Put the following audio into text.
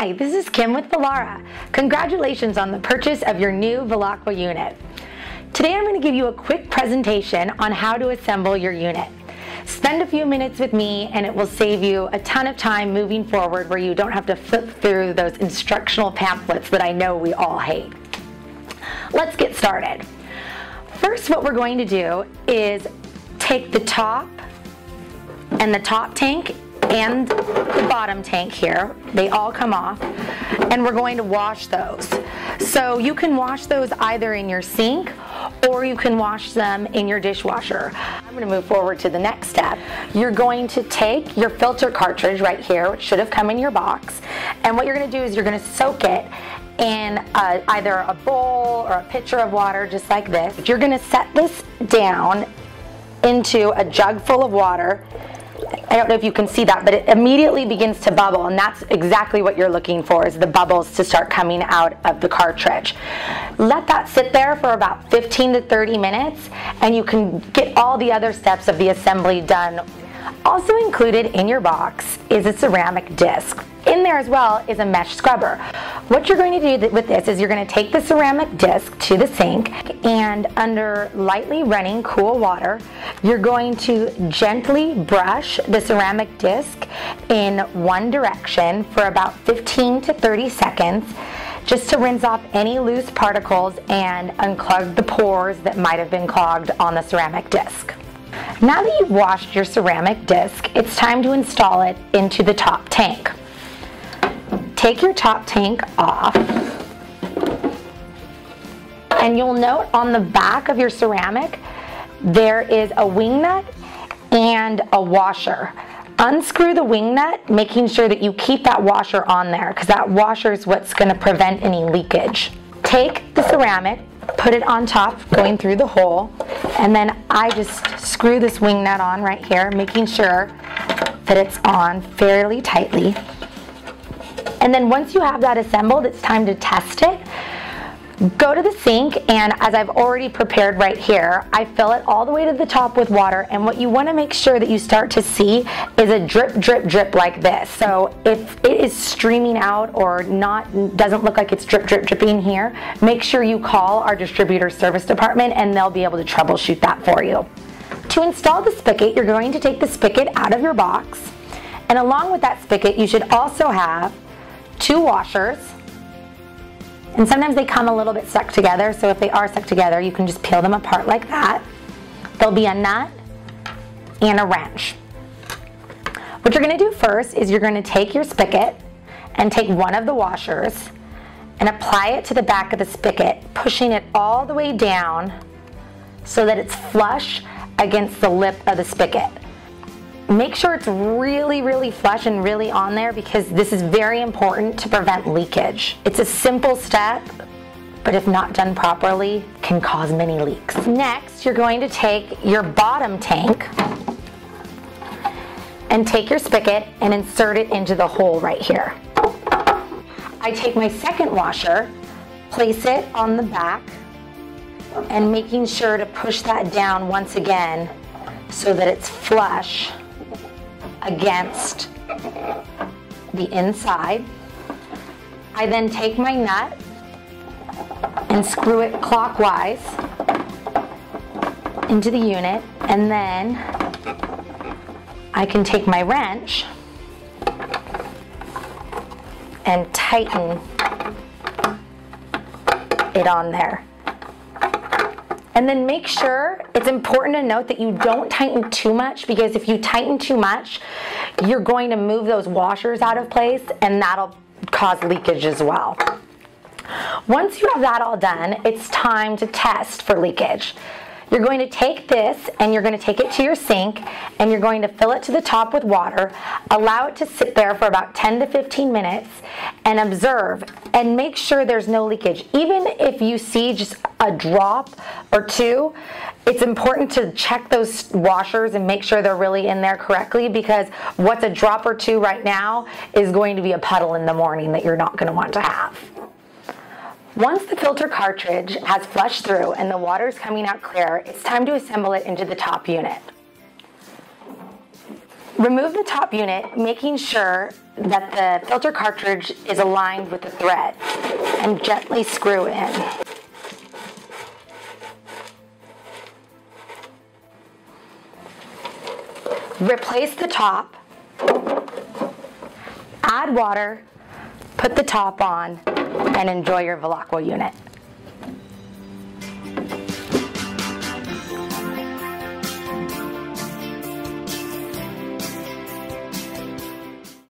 Hi, this is Kim with Velaqua. Congratulations on the purchase of your new Velaqua unit. Today I'm going to give you a quick presentation on how to assemble your unit. Spend a few minutes with me and it will save you a ton of time moving forward where you don't have to flip through those instructional pamphlets that I know we all hate. Let's get started. First, what we're going to do is take the top and the top tank and the bottom tank here, they all come off, and we're going to wash those. So you can wash those either in your sink or you can wash them in your dishwasher. I'm going to move forward to the next step. You're going to take your filter cartridge right here, which should have come in your box, and what you're going to do is you're going to soak it in either a bowl or a pitcher of water just like this. You're going to set this down into a jug full of water. I don't know if you can see that, but it immediately begins to bubble, and that's exactly what you're looking for, is the bubbles to start coming out of the cartridge. Let that sit there for about 15 to 30 minutes, and you can get all the other steps of the assembly done. Also included in your box is a ceramic disc. In there as well is a mesh scrubber. What you're going to do with this is you're going to take the ceramic disc to the sink, and under lightly running cool water, you're going to gently brush the ceramic disc in one direction for about 15 to 30 seconds, just to rinse off any loose particles and unclog the pores that might have been clogged on the ceramic disc. Now that you've washed your ceramic disc, it's time to install it into the top tank. Take your top tank off, and you'll note on the back of your ceramic there is a wing nut and a washer. Unscrew the wing nut, making sure that you keep that washer on there, because that washer is what's going to prevent any leakage. Take the ceramic, put it on top, going through the hole, and then I just screw this wing nut on right here, making sure that it's on fairly tightly. And then once you have that assembled, it's time to test it. Go to the sink, and as I've already prepared right here, I fill it all the way to the top with water, and what you want to make sure that you start to see is a drip, drip, drip like this. So if it is streaming out or doesn't look like it's drip, drip, dripping here, make sure you call our distributor service department and they'll be able to troubleshoot that for you. To install the spigot, you're going to take the spigot out of your box, and along with that spigot, you should also have 2 washers. And sometimes they come a little bit stuck together, so if they are stuck together, you can just peel them apart like that. There'll be a nut and a wrench. What you're going to do first is you're going to take your spigot and take one of the washers and apply it to the back of the spigot, pushing it all the way down so that it's flush against the lip of the spigot. Make sure it's really, really flush and really on there, because this is very important to prevent leakage. It's a simple step, but if not done properly, can cause many leaks. Next, you're going to take your bottom tank and take your spigot and insert it into the hole right here. I take my second washer, place it on the back, and making sure to push that down once again so that it's flush against the inside. I then take my nut and screw it clockwise into the unit, and then I can take my wrench and tighten it on there. And then make sure, it's important to note that you don't tighten too much, because if you tighten too much, you're going to move those washers out of place, and that'll cause leakage as well. Once you have that all done, it's time to test for leakage. You're going to take this and you're going to take it to your sink, and you're going to fill it to the top with water, allow it to sit there for about 10 to 15 minutes, and observe and make sure there's no leakage. Even if you see just a drop or two, it's important to check those washers and make sure they're really in there correctly, because what's a drop or two right now is going to be a puddle in the morning that you're not going to want to have. Once the filter cartridge has flushed through and the water is coming out clear, it's time to assemble it into the top unit. Remove the top unit, making sure that the filter cartridge is aligned with the thread, and gently screw in. Replace the top, add water, put the top on, and enjoy your Velaqua unit.